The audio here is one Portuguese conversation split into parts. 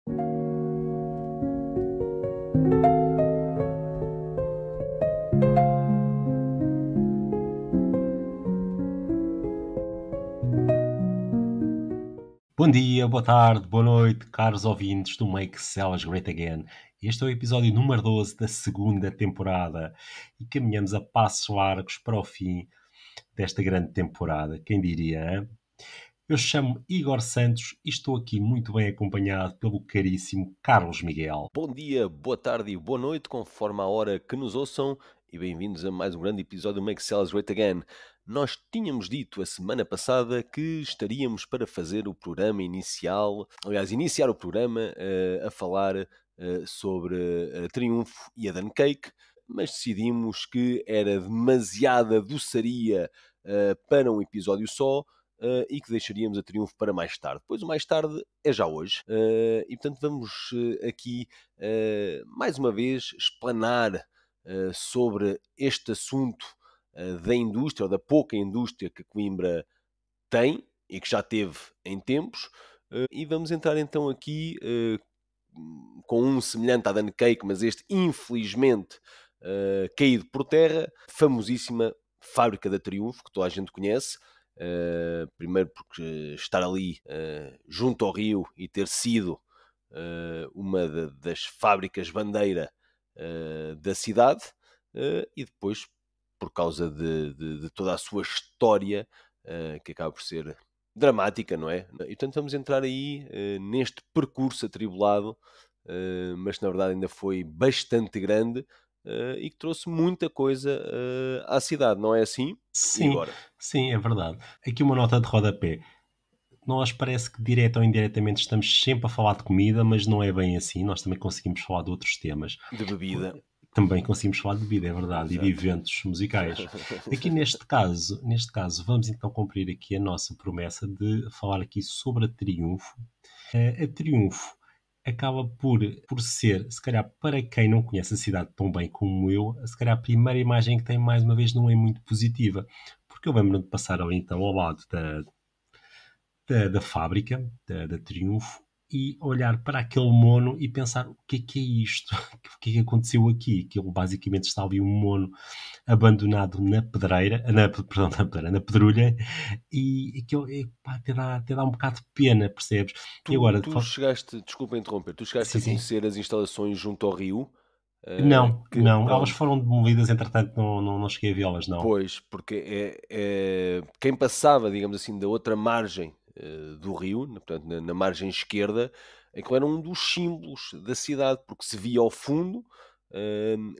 Bom dia, boa tarde, boa noite, caros ouvintes do Make Sellers Great Again. Este é o episódio número 12 da segunda temporada e caminhamos a passos largos para o fim desta grande temporada. Quem diria, hein? Eu chamo Igor Santos e estou aqui muito bem acompanhado pelo caríssimo Carlos Miguel. Bom dia, boa tarde e boa noite, conforme a hora que nos ouçam, e bem-vindos a mais um grande episódio do Make Sellers Great Again. Nós tínhamos dito a semana passada que estaríamos para fazer o programa inicial, aliás, iniciar o programa a falar sobre a Triunfo e a Dancake, mas decidimos que era demasiada doçaria para um episódio só, e que deixaríamos a Triunfo para mais tarde. Pois o mais tarde é já hoje. E portanto vamos aqui mais uma vez explanar sobre este assunto da indústria, ou da pouca indústria que Coimbra tem e que já teve em tempos. E vamos entrar então aqui com um semelhante à Dan Cake, mas este infelizmente caído por terra, famosíssima Fábrica da Triunfo, que toda a gente conhece. Primeiro porque estar ali junto ao rio e ter sido uma das fábricas bandeira da cidade, e depois por causa de toda a sua história, que acaba por ser dramática, não é? E portanto vamos entrar aí neste percurso atribulado, mas que na verdade ainda foi bastante grande, e que trouxe muita coisa à cidade, não é assim? E Sim, agora? sim, é verdade. Aqui uma nota de rodapé. Nós parece que direto ou indiretamente estamos sempre a falar de comida, mas não é bem assim. Nós também conseguimos falar de outros temas. De bebida. Também conseguimos falar de bebida, é verdade, e de Exato. eventos musicais. Aqui neste caso, vamos então cumprir aqui a nossa promessa de falar aqui sobre a Triunfo. A Triunfo acaba por ser, se calhar para quem não conhece a cidade tão bem como eu, se calhar a primeira imagem que tem mais uma vez não é muito positiva. Porque eu lembro-me de passar ali então ao lado da fábrica, da Triunfo, e olhar para aquele mono e pensar o que é isto? O que é que aconteceu aqui? Que ele basicamente está ali um mono abandonado na pedreira, perdão, na pedreira, na pedrulha, e que pá, até dá um bocado de pena, percebes? E agora, Tu chegaste, desculpa interromper, tu chegaste sim, a sim. conhecer as instalações junto ao rio, Não, que não, elas pronto, foram demolidas, entretanto, não cheguei a vê-las, não. pois, porque quem passava, digamos assim, da outra margem do rio, portanto, na margem esquerda, aquilo era um dos símbolos da cidade, porque se via ao fundo,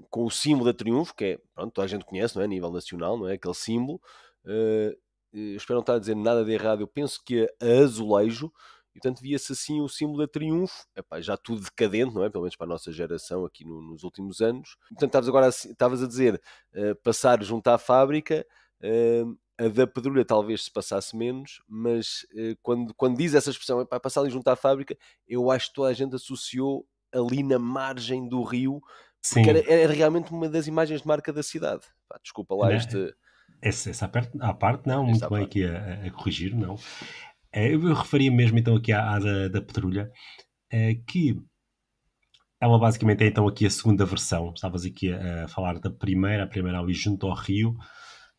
com o símbolo da Triunfo, que é, pronto, toda a gente conhece, não é? A nível nacional, não é? Aquele símbolo. eh, Espero não estar a dizer nada de errado, eu penso que a azulejo, e portanto via-se assim o símbolo da Triunfo, epá, já tudo decadente, não é? Pelo menos para a nossa geração aqui nos últimos anos. Portanto, estavas a dizer, passar junto à fábrica, a da Pedrulha talvez se passasse menos, mas quando diz essa expressão, epá, passar ali junto à fábrica, eu acho que toda a gente associou ali na margem do rio, porque era, Sim, era realmente uma das imagens de marca da cidade. Pá, desculpa lá né, essa à parte, não, muito esta bem parte. aqui a corrigir, não. Eu referia mesmo então aqui à da Pedrulha, que ela basicamente é então aqui a segunda versão. Estavas aqui a falar da primeira, a primeira ali junto ao rio.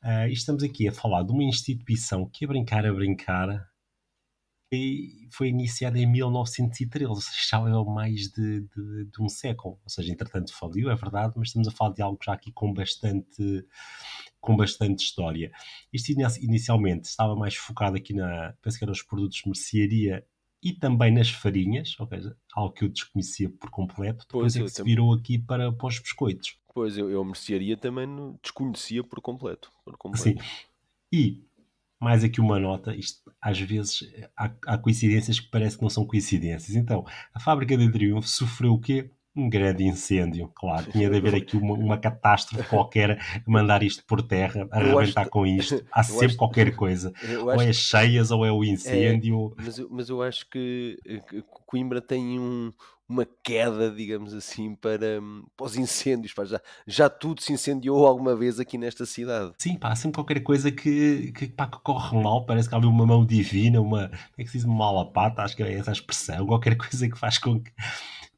E estamos aqui a falar de uma instituição que a brincar, e foi iniciada em 1913, ou seja, já leva mais de um século. Ou seja, entretanto faliu, é verdade, mas estamos a falar de algo já aqui com bastante história. Isto inicialmente estava mais focado aqui penso que eram os produtos de mercearia e também nas farinhas, ou seja, algo que eu desconhecia por completo. Depois Pois, é que se virou aqui para os biscoitos. eu a mercearia também desconhecia por completo. Por Assim, completo. e mais aqui uma nota, isto às vezes há coincidências que parece que não são coincidências. Então, a fábrica de Triunfo sofreu o quê? Um grande incêndio, claro. Tinha de haver aqui uma catástrofe qualquer a mandar isto por terra, a Eu acho, arrebentar com isto. Há eu sempre acho, qualquer coisa. eu Ou acho é que cheias, ou é o é, incêndio. mas eu acho que Coimbra tem uma queda, digamos assim, para os incêndios, pá, já tudo se incendiou alguma vez aqui nesta cidade. Sim, pá, há sempre qualquer coisa pá, que corre mal. Parece que há ali uma mão divina, como é que se diz, uma mala pata, acho que é essa a expressão. Qualquer coisa que faz com que,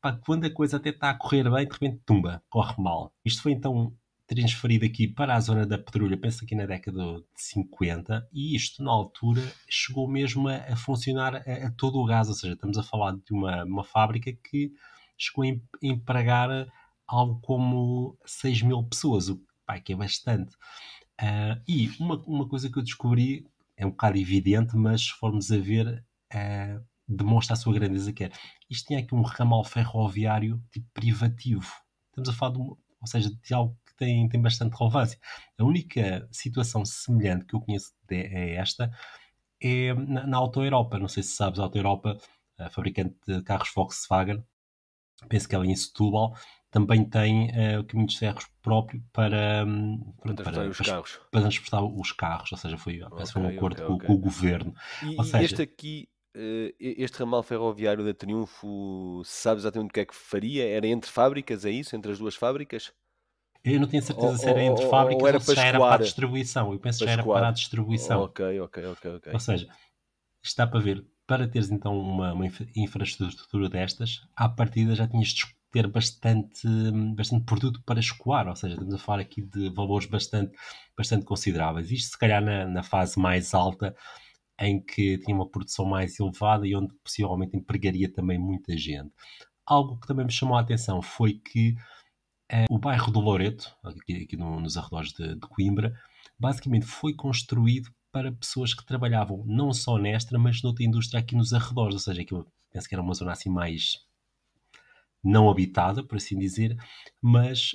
pá, quando a coisa até está a correr bem, de repente, tumba, corre mal. Isto foi então transferido aqui para a zona da Pedrulha, penso aqui na década de 50, e isto, na altura, chegou mesmo a funcionar a todo o gás, ou seja, estamos a falar de uma fábrica que chegou a empregar algo como 6.000 pessoas, o pá, que é bastante. E uma coisa que eu descobri, é um bocado evidente, mas se formos a ver, demonstra a sua grandeza, que é, isto tinha aqui um ramal ferroviário tipo privativo. Estamos a falar ou seja, de algo que tem bastante relevância. A única situação semelhante que eu conheço é esta, é na Auto Europa. Não sei se sabes, a Auto Europa, a fabricante de carros Volkswagen, penso que ela em Setúbal, também tem o caminho de ferros próprio Para pronto, transportar os carros. para transportar os carros, ou seja, parece que Ok, foi um ok, acordo ok. com o governo. Ou E este seja, aqui, este ramal ferroviário da Triunfo, sabe exatamente o que é que faria? Era entre fábricas, é isso? Entre as duas fábricas? eu não tenho Ou, certeza se ou, era entre ou, ou fábricas ou era se para já era para a escoar? distribuição. Eu penso que Para já era para escoar. a distribuição. Ok, ok, ok, ok. Ou seja, isto dá para ver, para teres então uma infraestrutura destas, à partida já tinhas de ter bastante produto para escoar, ou seja, estamos a falar aqui de valores bastante consideráveis. Isto se calhar na fase mais alta, em que tinha uma produção mais elevada e onde possivelmente empregaria também muita gente. Algo que também me chamou a atenção foi que o bairro do Loreto, aqui nos arredores de Coimbra, basicamente foi construído para pessoas que trabalhavam não só nesta, mas noutra indústria aqui nos arredores, ou seja, aquilo penso que era uma zona assim mais não habitada, por assim dizer, mas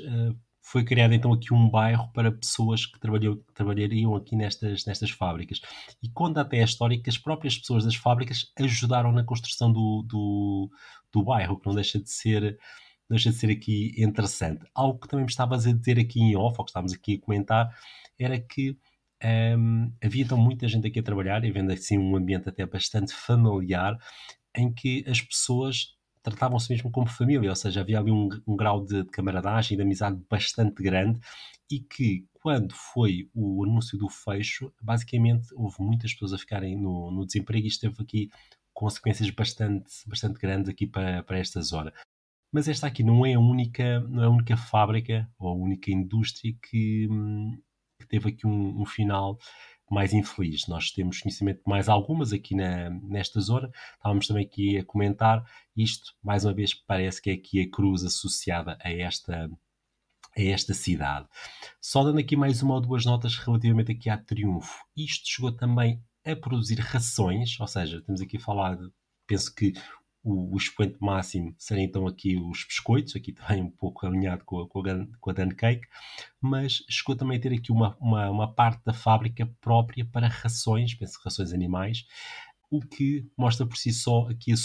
foi criado então aqui um bairro para pessoas que trabalhariam aqui nestas fábricas. E conta até a história que as próprias pessoas das fábricas ajudaram na construção do bairro, que não deixa de ser aqui interessante. Algo que também me estavas a dizer aqui em off, ou que estávamos aqui a comentar, era que havia então muita gente aqui a trabalhar e vendo assim um ambiente até bastante familiar, em que as pessoas tratavam-se mesmo como família, ou seja, havia ali um grau de camaradagem e de amizade bastante grande, e que quando foi o anúncio do fecho, basicamente houve muitas pessoas a ficarem no desemprego, e isto teve aqui consequências bastante grandes aqui para esta zona. Mas esta aqui não é a única fábrica ou a única indústria que teve aqui um final mais infeliz. Nós temos conhecimento de mais algumas aqui nesta zona. Estávamos também aqui a comentar isto, mais uma vez, parece que é aqui a cruz associada a esta cidade. Só dando aqui mais uma ou duas notas relativamente aqui à Triunfo. Isto chegou também a produzir rações, ou seja, temos aqui a falar, penso que o expoente máximo seriam então aqui os biscoitos, aqui também um pouco alinhado com a Dan Cake, mas chegou também a ter aqui uma parte da fábrica própria para rações, penso rações animais, o que mostra por si só aqui a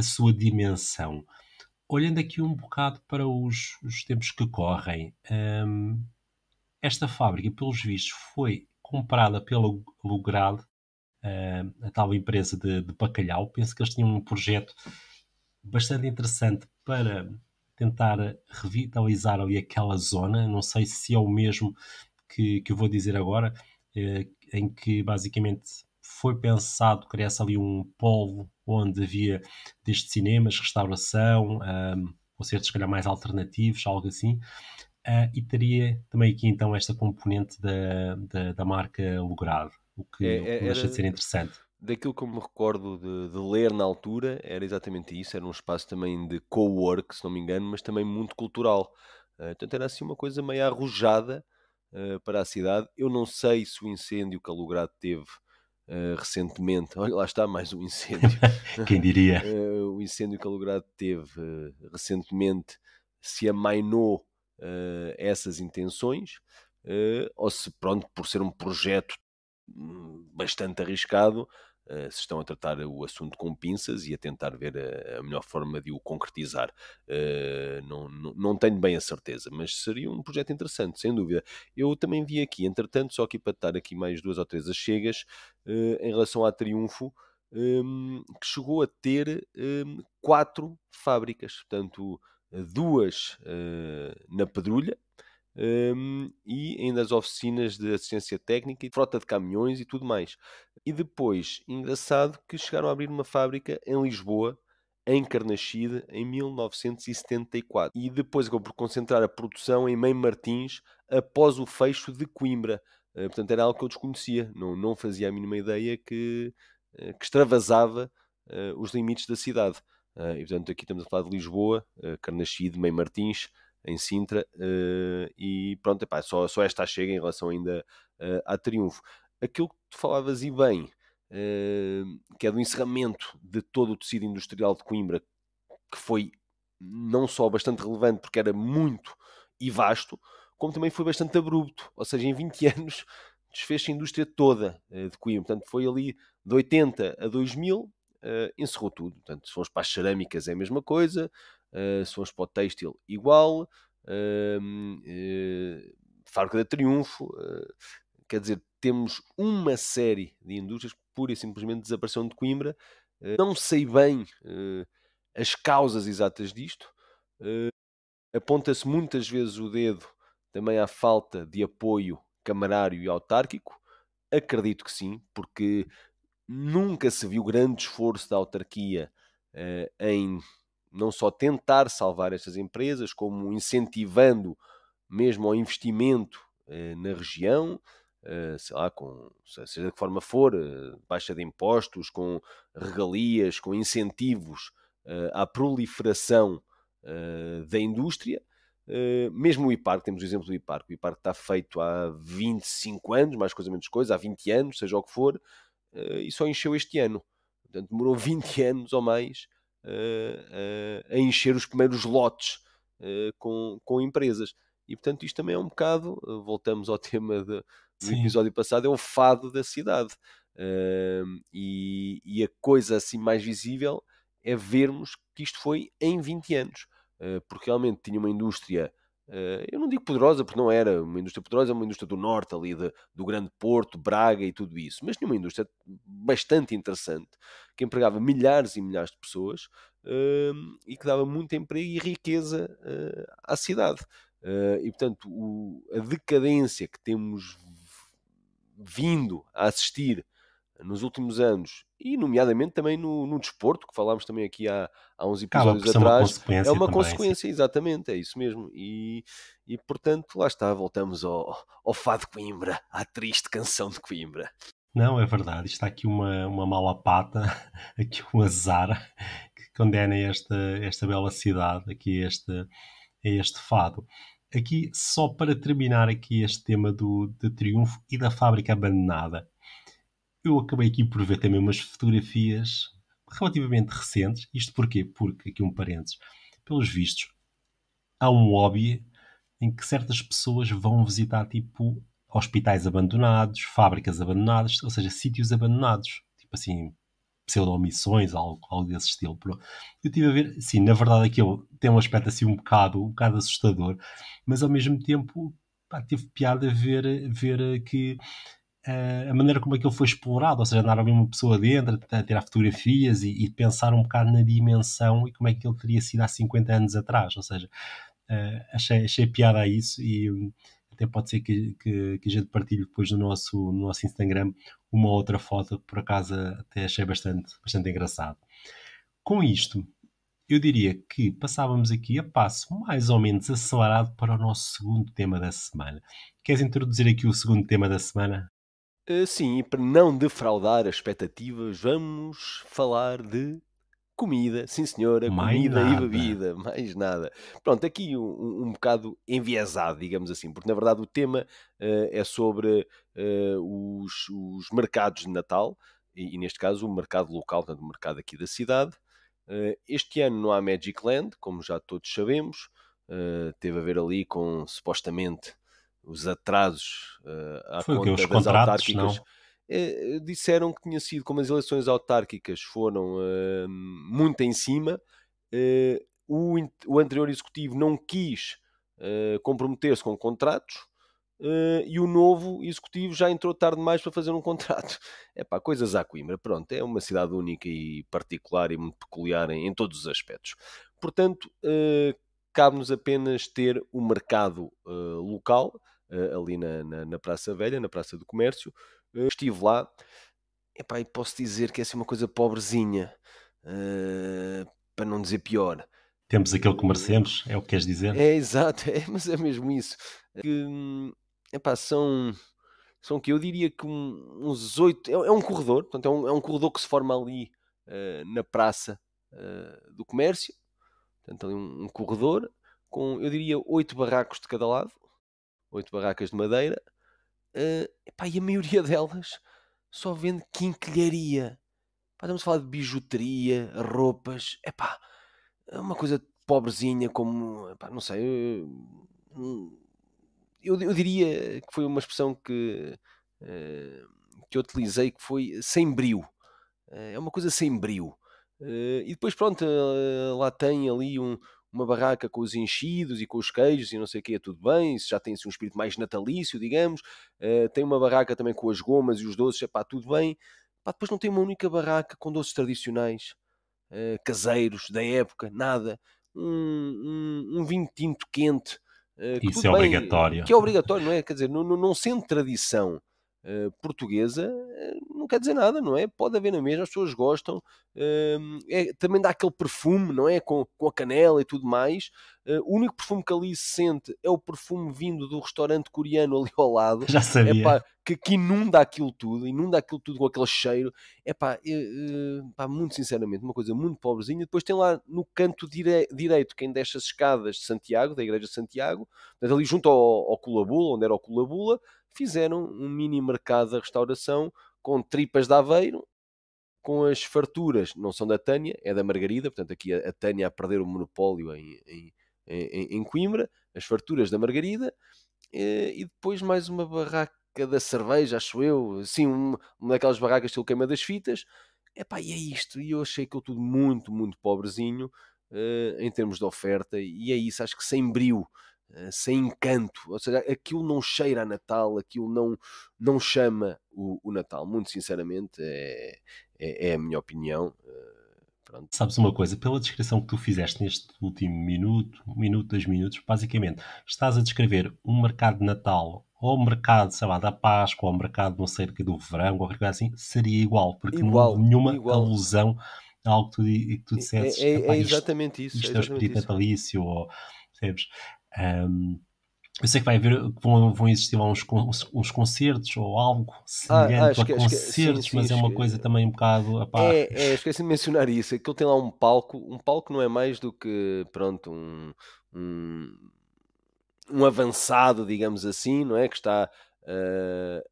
sua dimensão. Olhando aqui um bocado para os tempos que correm, esta fábrica, pelos vistos, foi comprada pela Lograde, a tal empresa de bacalhau. Penso que eles tinham um projeto bastante interessante para tentar revitalizar ali aquela zona. Não sei se é o mesmo que eu vou dizer agora, em que basicamente foi pensado criar-se ali um polo onde havia desde cinemas, restauração, concertos se calhar mais alternativos, algo assim. E teria também aqui então esta componente da marca Logrado, o que não deixa de Era ser interessante. daquilo que eu me recordo de ler na altura, era exatamente isso. Era um espaço também de co-work, se não me engano, mas também muito cultural. Portanto, era assim uma coisa meio arrojada para a cidade. Eu não sei se o incêndio que a Logrado teve recentemente, olha lá está mais um incêndio. Quem diria? O incêndio que a Logrado teve recentemente se amainou essas intenções, ou se, pronto, por ser um projeto bastante arriscado, se estão a tratar o assunto com pinças e a tentar ver a melhor forma de o concretizar. Não tenho bem a certeza, mas seria um projeto interessante, sem dúvida. Eu também vi aqui, entretanto, só aqui para dar aqui mais 2 ou 3 achegas, em relação à Triunfo, que chegou a ter 4 fábricas, portanto, 2 na Pedrulha, e ainda as oficinas de assistência técnica e frota de caminhões e tudo mais. E depois, engraçado que chegaram a abrir uma fábrica em Lisboa, em Carnaxide, em 1974. E depois acabou por concentrar a produção em Mem Martins após o fecho de Coimbra. Portanto, era algo que eu desconhecia. Não fazia a mínima ideia que extravasava os limites da cidade. E, portanto, aqui estamos a falar de Lisboa, Carnaxide, Mem Martins, em Sintra, e pronto, epá, só esta chega em relação ainda à Triunfo. Aquilo que tu falavas e bem, que é do encerramento de todo o tecido industrial de Coimbra, que foi não só bastante relevante porque era muito e vasto, como também foi bastante abrupto, ou seja, em 20 anos desfez-se a indústria toda de Coimbra, portanto foi ali de 80 a 2000, encerrou tudo, portanto se fomos para as cerâmicas é a mesma coisa, se fomos para o têxtil igual, Fábrica da Triunfo, quer dizer, temos uma série de indústrias que pura e simplesmente desapareceram de Coimbra. Não sei bem as causas exatas disto. Aponta-se muitas vezes o dedo também à falta de apoio camarário e autárquico. Acredito que sim, porque nunca se viu grande esforço da autarquia em não só tentar salvar estas empresas, como incentivando mesmo ao investimento na região, sei lá, seja de que forma for, baixa de impostos, com regalias, com incentivos à proliferação da indústria. Mesmo o IPARC, temos o exemplo do IPARC. O IPARC está feito há 25 anos, mais coisa menos coisa, há 20 anos, seja o que for, e só encheu este ano. Portanto, demorou 20 anos ou mais a encher os primeiros lotes com empresas. E, portanto, isto também é um bocado, voltamos ao tema do Sim. episódio passado, é o fado da cidade. E a coisa assim mais visível é vermos que isto foi em 20 anos. Porque realmente tinha uma indústria, eu não digo poderosa, porque não era uma indústria poderosa, é uma indústria do norte, ali do Grande Porto, Braga e tudo isso, mas tinha uma indústria bastante interessante, que empregava milhares e milhares de pessoas, e que dava muito emprego e riqueza à cidade. E portanto, a decadência que temos vindo a assistir nos últimos anos, e nomeadamente também no desporto, que falámos também aqui há uns Acaba episódios por ser uma atrás, é consequência uma também, sim. consequência, exatamente, é isso mesmo. E portanto, lá está, voltamos ao Fado de Coimbra, à triste canção de Coimbra. Não, é verdade. Está aqui uma mala pata, aqui um azar que condena esta bela cidade, aqui a este fado. Aqui, só para terminar aqui este tema de Triunfo e da fábrica abandonada, eu acabei aqui por ver também umas fotografias relativamente recentes. Isto porquê? Porque, aqui um parênteses, pelos vistos, há um hobby em que certas pessoas vão visitar, tipo, hospitais abandonados, fábricas abandonadas, ou seja, sítios abandonados. Tipo assim, pseudo-missões, algo desse estilo. Pronto. Eu estive a ver, sim, na verdade aquilo tem um aspecto assim um bocado assustador, mas ao mesmo tempo pá, teve piada ver que a maneira como aquilo foi explorado, ou seja, andar ali uma pessoa dentro, a tirar fotografias e pensar um bocado na dimensão e como é que ele teria sido há 50 anos atrás, ou seja, achei piada a isso e até pode ser que a gente partilhe depois no nosso Instagram uma outra foto que por acaso até achei bastante engraçado. Com isto, eu diria que passávamos aqui a passo mais ou menos acelerado para o nosso segundo tema da semana. Queres introduzir aqui o segundo tema da semana? Sim, e para não defraudar as expectativas, vamos falar de comida, sim senhora, Mais comida e nada. bebida, mais nada. Pronto, aqui um bocado enviesado, digamos assim, porque na verdade o tema é sobre os mercados de Natal, e neste caso o mercado local, portanto o mercado aqui da cidade. Este ano não há Magic Land, como já todos sabemos, teve a ver ali com supostamente os atrasos à Foi o quê? Os conta das contratos, autárquicas. não? disseram que tinha sido, como as eleições autárquicas foram muito em cima, o anterior executivo não quis comprometer-se com contratos, e o novo executivo já entrou tarde demais para fazer um contrato. É pá, coisas à Coimbra. Pronto, é uma cidade única e particular e muito peculiar em todos os aspectos. Portanto, cabe-nos apenas ter o mercado local, ali na Praça Velha, na Praça do Comércio. Estive lá, epá, e posso dizer que é assim uma coisa pobrezinha, para não dizer pior. Temos aquilo que merecemos, é o que queres dizer? É exato, mas é mesmo isso. Que, epá, são que eu diria que uns 8. É um corredor, portanto, é um corredor que se forma ali na Praça do Comércio. Portanto, ali um corredor com, eu diria, 8 barracos de cada lado, 8 barracas de madeira. Epá, e a maioria delas só vende quinquilharia. Pá, estamos a falar de bijuteria, roupas. Epá, é uma coisa pobrezinha, como, epá, não sei. Eu diria que foi uma expressão eh, que eu utilizei, que foi sem brio. É uma coisa sem brio. E depois, pronto, lá tem ali uma barraca com os enchidos e com os queijos e não sei o que, é tudo bem. Isso já tem assim, um espírito mais natalício, digamos. Tem uma barraca também com as gomas e os doces, é pá, tudo bem. Pá, depois não tem uma única barraca com doces tradicionais, caseiros, da época, nada. Um vinho tinto quente, que Isso tudo é bem, obrigatório. que é obrigatório, não é? Quer dizer, não sendo tradição portuguesa, não quer dizer nada, não é? Pode haver na mesma, as pessoas gostam. Também dá aquele perfume, não é? Com a canela e tudo mais. O único perfume que ali se sente é o perfume vindo do restaurante coreano ali ao lado. Já É pá, sabia. que inunda aquilo tudo com aquele cheiro. É pá, pá, muito sinceramente, uma coisa muito pobrezinha. Depois tem lá no canto direito, quem desce as escadas de Santiago, da Igreja de Santiago, ali junto ao Culabula, onde era o Culabula, fizeram um mini mercado da restauração com tripas de Aveiro, com as farturas, não são da Tânia, é da Margarida, portanto aqui a Tânia a perder o monopólio em Coimbra, as farturas da Margarida, e depois mais uma barraca da cerveja, acho eu, assim, uma daquelas barracas que queima das fitas. Epá, e é isto, e eu achei aquilo tudo muito, muito pobrezinho, em termos de oferta, e é isso, acho que sem brio, sem encanto, ou seja, aquilo não cheira a Natal, aquilo não chama o Natal, muito sinceramente, é a minha opinião. Pronto. Sabes uma coisa, pela descrição que tu fizeste neste último minuto, 1 minuto, 2 minutos, basicamente estás a descrever um mercado de Natal ou um mercado, sei lá, da Páscoa ou um mercado, não sei, do verão ou qualquer coisa assim, seria igual, porque não houve Igual, nenhuma igual. alusão a algo que tu dissesses, É epá, exatamente isso, é isto é o exatamente espírito isso. natalício, ou, percebes? Ahm, eu sei que vai haver, que vão existir lá uns concertos ou algo semelhante a Sim, concertos, sim, mas é uma coisa também um bocado, epá, esqueci de mencionar isso. Aquilo tem lá um palco não é mais do que, pronto, um, um avançado, digamos assim, não é? Que está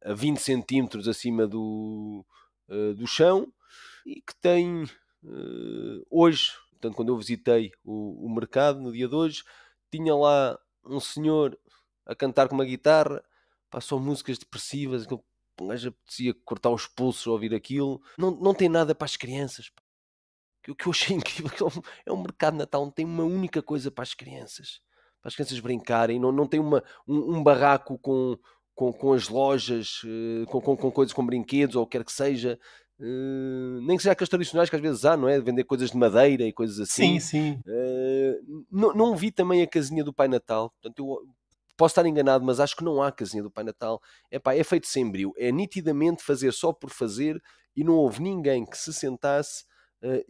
a 20 centímetros acima do chão e que tem hoje, portanto, quando eu visitei o mercado no dia de hoje, tinha lá um senhor a cantar com uma guitarra, pá, só músicas depressivas, aquilo, um gajo apetecia cortar os pulsos ao ouvir aquilo. Não tem nada para as crianças. Pá. O que eu achei incrível é um mercado de Natal, não tem uma única coisa para as crianças. Para as crianças brincarem, não tem um barraco com as lojas, com coisas, com brinquedos ou o que quer que seja. Nem que seja aqueles tradicionais que às vezes há, não é? Vender coisas de madeira e coisas sim, assim. sim. Não vi também a casinha do Pai Natal. Portanto, eu posso estar enganado, mas acho que não há casinha do Pai Natal. Epá, é feito sem brio. É nitidamente fazer só por fazer e não houve ninguém que se sentasse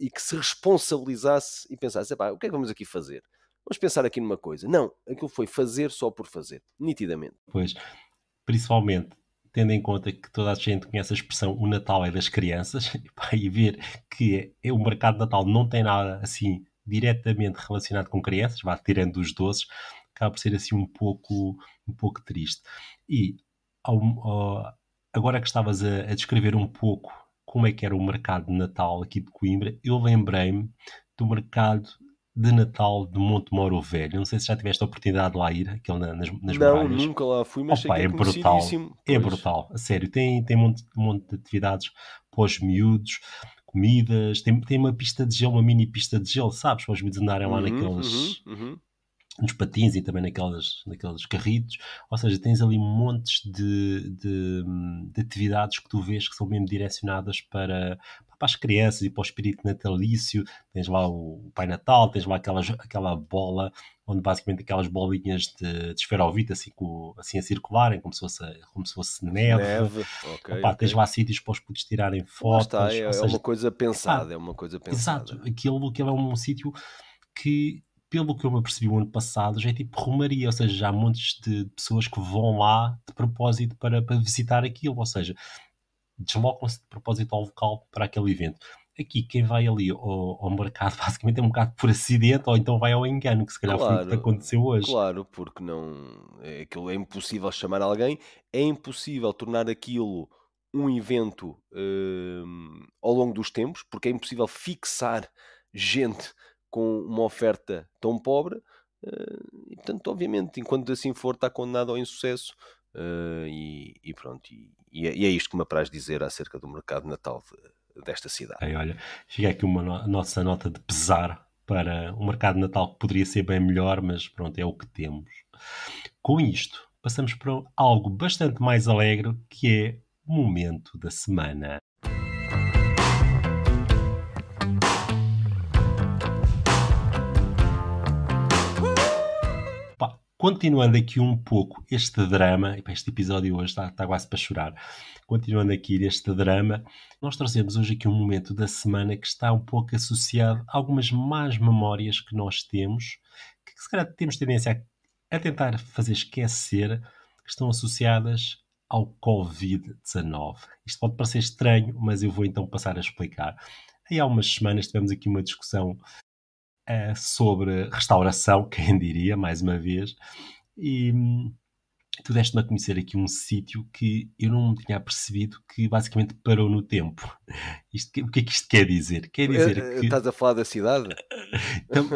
e que se responsabilizasse e pensasse: epá, o que é que vamos aqui fazer? Vamos pensar aqui numa coisa. Não, aquilo foi fazer só por fazer, nitidamente. Pois, principalmente tendo em conta que toda a gente conhece a expressão o Natal é das crianças, e, pá, e ver que o mercado de Natal não tem nada assim diretamente relacionado com crianças, vá tirando os doces, acaba por ser assim um pouco triste. E agora que estavas a descrever um pouco como é que era o mercado de Natal aqui de Coimbra, eu lembrei-me do mercado de Natal de Montemoro Velho. Não sei se já tiveste a oportunidade de lá ir, aquele nas Não, muralhas. nunca lá fui, mas sei Opa, que é é brutal. conhecidíssimo. É Pois. brutal, a sério. Tem um monte de atividades para os miúdos, comidas, tem uma pista de gelo, uma mini pista de gelo, sabes? Para os miúdos andarem lá Uhum, uhum, naqueles, uhum. nos patins e também naqueles carritos. Ou seja, tens ali montes de atividades que tu vês que são mesmo direcionadas para as crianças e para o espírito natalício. Tens lá o Pai Natal, tens lá aquela bola, onde basicamente aquelas bolinhas de esferovite assim, assim a circularem, como se fosse neve. Neve, ok, Opa, ok. tens lá sítios para os putos tirarem Lá está, fotos. Ou é seja, uma coisa epá, pensada, é uma coisa exato, pensada. aquilo é um sítio que, pelo que eu me apercebi o ano passado, já é tipo romaria, ou seja, já há montes de pessoas que vão lá de propósito para visitar aquilo, ou seja, deslocam-se de propósito ao local para aquele evento. Aqui, quem vai ali ao mercado, basicamente é um bocado por acidente, ou então vai ao engano, que se calhar foi o que te Claro, aconteceu hoje. claro, porque não aquilo é impossível chamar alguém, é impossível tornar aquilo um evento, ao longo dos tempos, porque é impossível fixar gente com uma oferta tão pobre, e portanto, obviamente, enquanto assim for, está condenado ao insucesso, e pronto, e é isto que me apraz dizer acerca do mercado de Natal desta cidade. Aí, olha, fica aqui uma nossa nota de pesar para o mercado de Natal que poderia ser bem melhor, mas pronto, é o que temos. Com isto, passamos para algo bastante mais alegre, que é o momento da semana. Pá, continuando aqui um pouco este drama, e pá, este episódio hoje está quase para chorar. Continuando aqui este drama, nós trazemos hoje aqui um momento da semana que está um pouco associado a algumas más memórias que nós temos, que se calhar temos tendência a tentar fazer esquecer, que estão associadas ao Covid-19. Isto pode parecer estranho, mas eu vou então passar a explicar. Aí há umas semanas tivemos aqui uma discussão sobre restauração, quem diria, mais uma vez, e tu deste-me a conhecer aqui um sítio que eu não me tinha percebido que basicamente parou no tempo. O que é que isto quer dizer? Quer dizer que. Estás a falar da cidade? Então,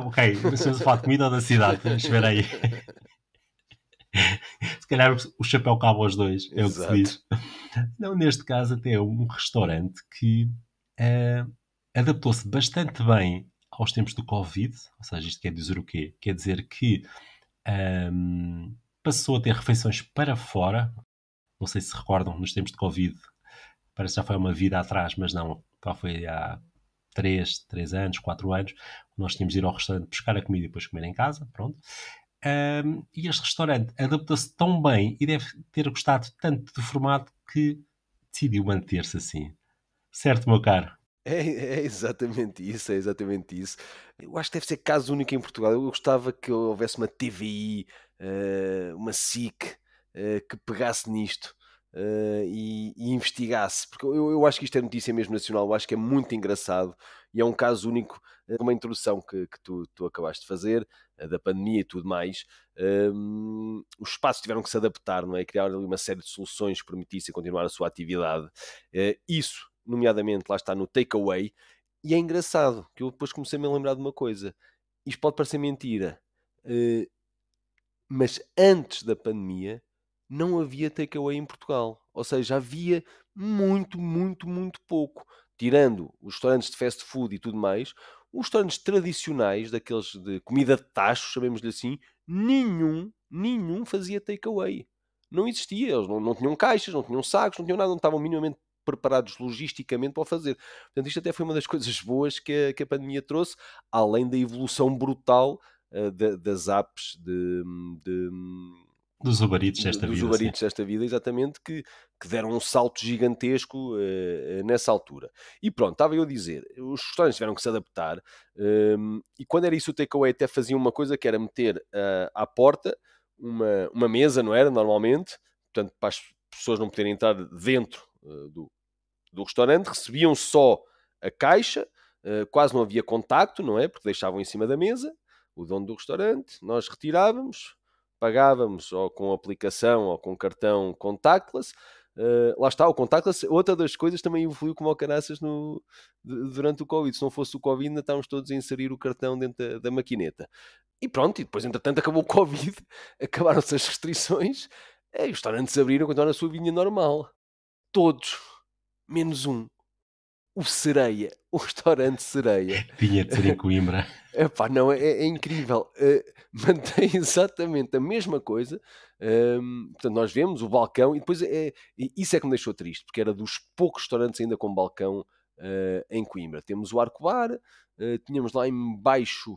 ok, mas estamos a falar de comida ou da cidade? Espera aí. Se calhar o chapéu cabe aos dois, é o que se Exato. diz. Não, neste caso, até é um restaurante que eh, adaptou-se bastante bem aos tempos do Covid. Ou seja, isto quer dizer o quê? Quer dizer que passou a ter refeições para fora. Não sei se recordam, nos tempos de Covid, parece que já foi uma vida atrás, mas não, já foi há 3 anos, 4 anos. Nós tínhamos de ir ao restaurante buscar a comida e depois comer em casa, pronto. E este restaurante adaptou-se tão bem e deve ter gostado tanto do formato que decidiu manter-se assim. Certo, meu caro? É exatamente isso, é exatamente isso. Eu acho que deve ser caso único em Portugal. Eu gostava que houvesse uma TVI, uma SIC, que pegasse nisto, e investigasse, porque eu acho que isto é notícia mesmo nacional, eu acho que é muito engraçado e é um caso único, uma introdução que tu acabaste de fazer, da pandemia e tudo mais. Os espaços tiveram que se adaptar, não é? Criar ali uma série de soluções que permitissem continuar a sua atividade. Isso nomeadamente lá está no takeaway, e é engraçado que eu depois comecei-me a lembrar de uma coisa. Isto pode parecer mentira, eh, mas antes da pandemia não havia takeaway em Portugal. Ou seja, havia muito, muito, muito pouco. Tirando os restaurantes de fast food e tudo mais, os restaurantes tradicionais, daqueles de comida de tacho, chamemos-lhe assim, nenhum fazia takeaway. Não existia. Eles não tinham caixas, não tinham sacos, não tinham nada, não estavam minimamente preparados logisticamente para o fazer. Portanto, isto até foi uma das coisas boas que a pandemia trouxe, além da evolução brutal das apps de, Dos Uberitos desta dos vida, Uber sim. Eats desta vida, exatamente, que deram um salto gigantesco nessa altura. E pronto, estava eu a dizer, os restaurantes tiveram que se adaptar, e quando era isso o takeaway até faziam uma coisa que era meter à porta uma mesa, não era, normalmente, portanto, para as pessoas não poderem entrar dentro do restaurante, recebiam só a caixa, quase não havia contacto, não é? Porque deixavam em cima da mesa o dono do restaurante, nós retirávamos, pagávamos ou com aplicação ou com cartão contactless, Lá está, o contactless, outra das coisas também evoluiu como ao caraças durante o Covid. Se não fosse o Covid, ainda estávamos todos a inserir o cartão dentro da maquineta. E pronto, e depois, entretanto, acabou o Covid, acabaram-se as restrições, e os restaurantes abriram, continuaram a sua vinha normal. Todos, menos um. O Sereia, o restaurante Sereia. Tinha de ser em Coimbra. Epá, não, é incrível. Mantém exatamente a mesma coisa. Portanto, nós vemos o balcão e depois isso é que me deixou triste, porque era dos poucos restaurantes ainda com balcão em Coimbra. Temos o Arco Bar, tínhamos lá em baixo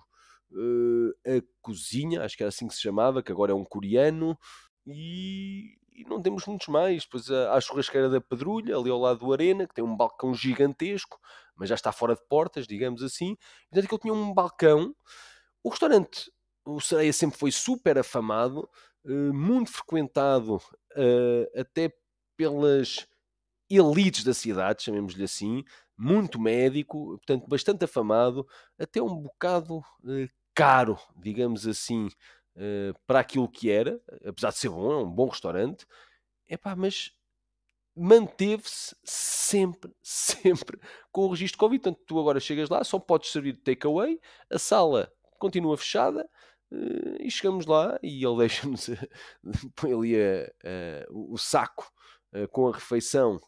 a cozinha, acho que era assim que se chamava, que agora é um coreano, e não temos muitos mais. Depois a churrasqueira da Pedrulha, ali ao lado do Arena, que tem um balcão gigantesco, mas já está fora de portas, digamos assim. Portanto, que ele tinha um balcão. O restaurante, o Sereia sempre foi super afamado, muito frequentado, até pelas elites da cidade, chamemos-lhe assim, muito médico, portanto, bastante afamado, até um bocado caro, digamos assim, para aquilo que era, apesar de ser bom, é um bom restaurante. Epá, mas manteve-se sempre, sempre com o registro Covid. Portanto, tu agora chegas lá, só podes servir takeaway, a sala continua fechada, e chegamos lá e ele deixa-nos, põe ali o saco com a refeição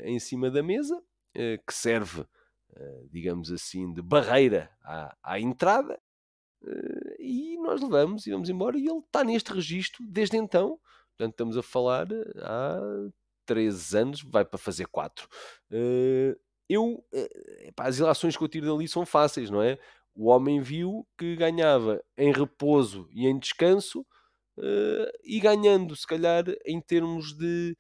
em cima da mesa, que serve, digamos assim, de barreira à entrada, e nós levamos e vamos embora, e ele está neste registro desde então. Portanto, estamos a falar há 3 anos, vai para fazer 4. As ilações que eu tiro dali são fáceis, não é? O homem viu que ganhava em repouso e em descanso, e ganhando, se calhar, em termos de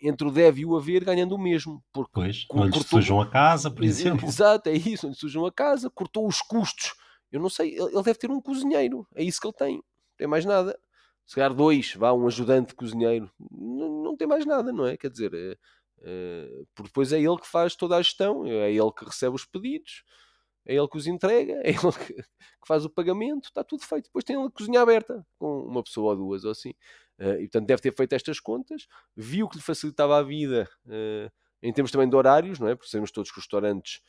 entre o deve e o haver, ganhando o mesmo, porque Pois, não lhes cortou. sujam a casa, por exemplo. Exato, é isso, onde sujam a casa, cortou os custos. Eu não sei, ele deve ter um cozinheiro, é isso que ele tem, não tem mais nada. Se calhar 2, vá, um ajudante de cozinheiro, não tem mais nada, não é? Quer dizer, porque depois é ele que faz toda a gestão, é ele que recebe os pedidos, é ele que os entrega, é ele que faz o pagamento, está tudo feito. Depois tem a cozinha aberta, com uma pessoa ou duas ou assim. E portanto deve ter feito estas contas, viu que lhe facilitava a vida em termos também de horários, não é? Porque sabemos todos que os restaurantes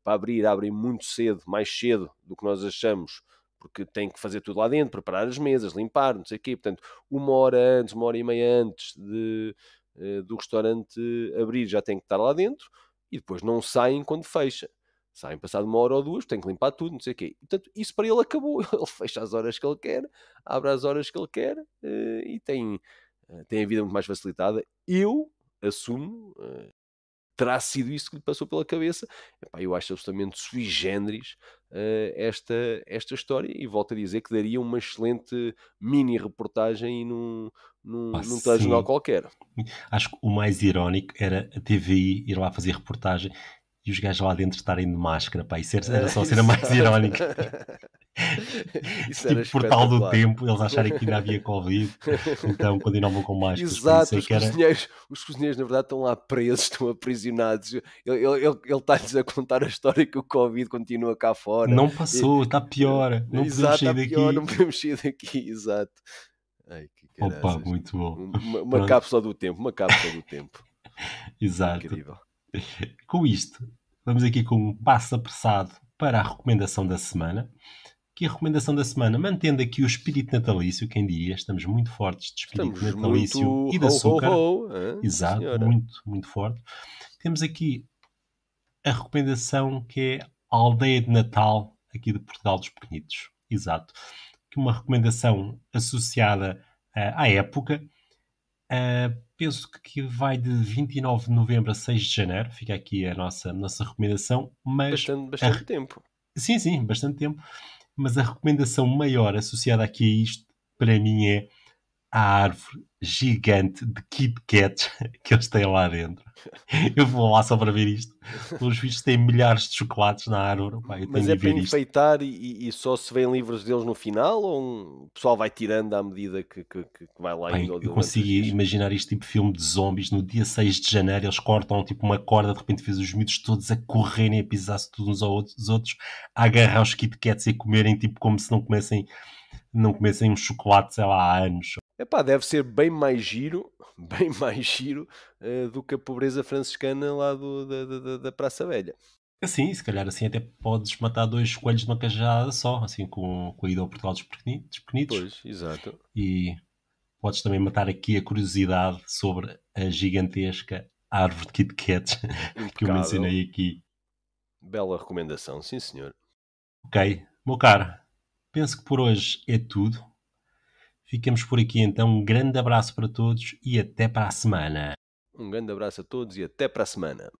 para abrir, abrem muito cedo, mais cedo do que nós achamos, porque tem que fazer tudo lá dentro, preparar as mesas, limpar, não sei o quê. Portanto, 1 hora antes, 1 hora e meia antes do restaurante abrir, já tem que estar lá dentro, e depois não saem quando fecha. Saem passado 1 hora ou 2, tem que limpar tudo, não sei o quê. Portanto, isso para ele acabou. Ele fecha as horas que ele quer, abre as horas que ele quer, e tem a vida muito mais facilitada. Eu assumo, terá sido isso que lhe passou pela cabeça. Epá, eu acho absolutamente sui generis esta história, e volto a dizer que daria uma excelente mini reportagem num telejornal Sim. qualquer. Acho que o mais irónico era a TVI ir lá fazer reportagem e os gajos lá dentro estarem de máscara. Pá, isso era só a cena mais irónica. Isso era Tipo Portal do espetacular. Tempo, eles acharem que ainda havia Covid, então continuavam com máscaras. Pá, Exato, isso é que era... os cozinheiros na verdade estão lá presos, estão aprisionados. Ele está-lhes a contar a história que o Covid continua cá fora. Não passou, está pior, não podemos Exato, sair está pior, não daqui. podemos sair daqui, exato. Ai, que Opa, caraças. muito bom. Uma Pronto, cápsula do tempo, uma cápsula do tempo. exato. Incrível. Com isto, vamos aqui com um passo apressado para a recomendação da semana. Que a recomendação da semana, mantendo aqui o espírito natalício, quem diria, estamos muito fortes de espírito Estamos natalício muito e de ho ho açúcar. ho, hã? Sim Exato, senhora. muito, muito forte. Temos aqui a recomendação que é a Aldeia de Natal, aqui de Portugal dos Pequenitos. Exato. Que uma recomendação associada à época. Penso que vai de 29 de novembro a 6 de janeiro. Fica aqui a nossa recomendação. Mas Bastante tempo. sim, sim, bastante tempo. Mas a recomendação maior associada aqui a isto, para mim, é a árvore gigante de Kit Kats que eles têm lá dentro. Eu vou lá só para ver isto. Os bichos têm milhares de chocolates na árvore. Pá, eu tenho Mas de é ir para ver isto. enfeitar e só se vêem livros deles no final, ou o pessoal vai tirando à medida que vai lá Pá, indo eu durante os consigo dias? imaginar este tipo de filme de zombies. No dia 6 de janeiro eles cortam tipo uma corda, de repente vês os miúdos todos a correrem, a pisar-se todos uns aos outros, a agarrar os Kit Kats e comerem tipo como se não comessem não comessem um chocolate, sei lá, há anos. Epá, deve ser bem mais giro, bem mais giro do que a pobreza franciscana lá da Praça Velha. Assim, se calhar assim até podes matar dois coelhos numa cajada só, assim com a ida ao Portugal dos Pequenitos. Pois, exato. E podes também matar aqui a curiosidade sobre a gigantesca árvore de Kit Kats que eu Impecável. mencionei aqui. Bela recomendação, sim senhor. Ok, meu caro, penso que por hoje é tudo. Ficamos por aqui então. Um grande abraço para todos e até para a semana. Um grande abraço a todos e até para a semana.